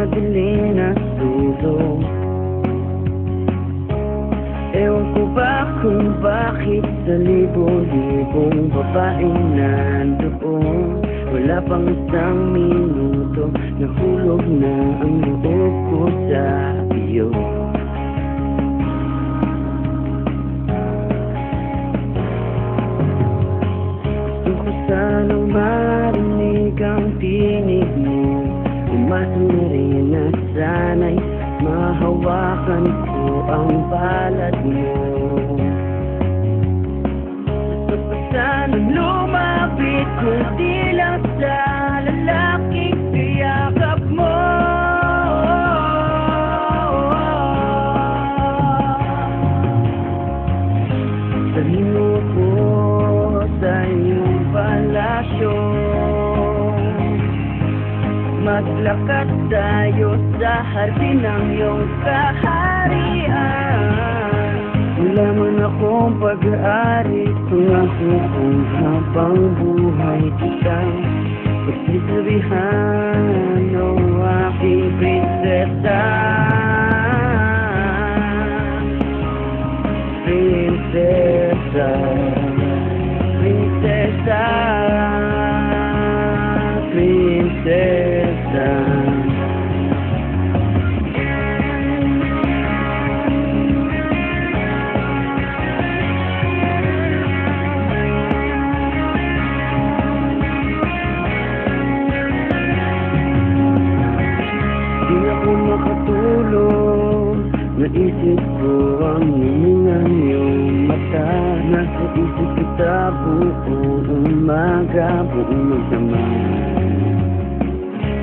madilim na sulok. Ewan ko ba kung bakit sa libo-libong babaeng nandoon, wala pang isang minuto, nahulog na ang loob ko sa iyo. Gusto ko sanang marinig ang tinig mo, umasa na rin na sana'y mahawakan ko ang balat mo. Gusto ko sanang lumapit kunti lang sa lalaking kayakap mo. Dalhin mo ko sa iyong palasyo, maglakad tayo sa hardin ng iyong kaharian. Wala man akong pag-aari, pangako kung habang buhay kitang pagsisabihan, o aking prinsesa. Prinsesa, prinsesa, prinsesa. Di ako makatulog, naisip ko ang hiningang iyong mata. Nasa isip kita buong umaga, buong magdamag.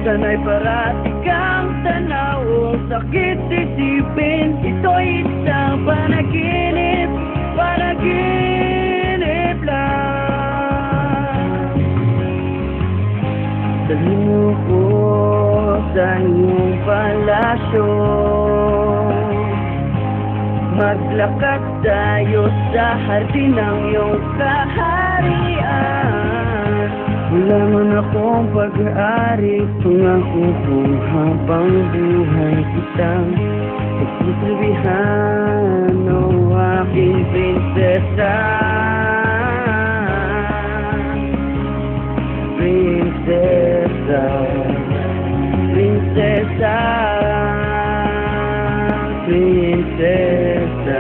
Sana'y parati kang tanaw, sakit isipin, ito'y isang panaginip, panaginip lang. Dalhin mo ko sa iyong palasyo, maglakad tayo sa hardin ng iyong kaharian. Wala man akong pag-aari, pangako kung habang buhay kitang pagsisilbihan, o aking prinsesa. Prinsesa, prinsesa, prinsesa.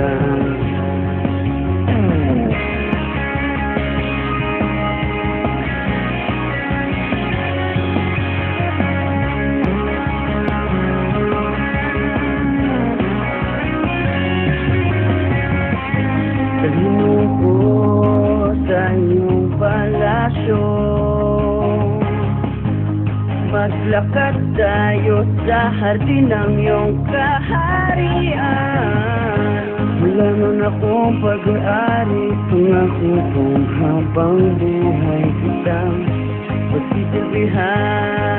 Dalhin mo ko sa iyong palasyo, maglakad tayo sa hardin ng iyong kaharian. Wala man akong pag-aari, pangako kung habang buhay kitang pagsisilbihan.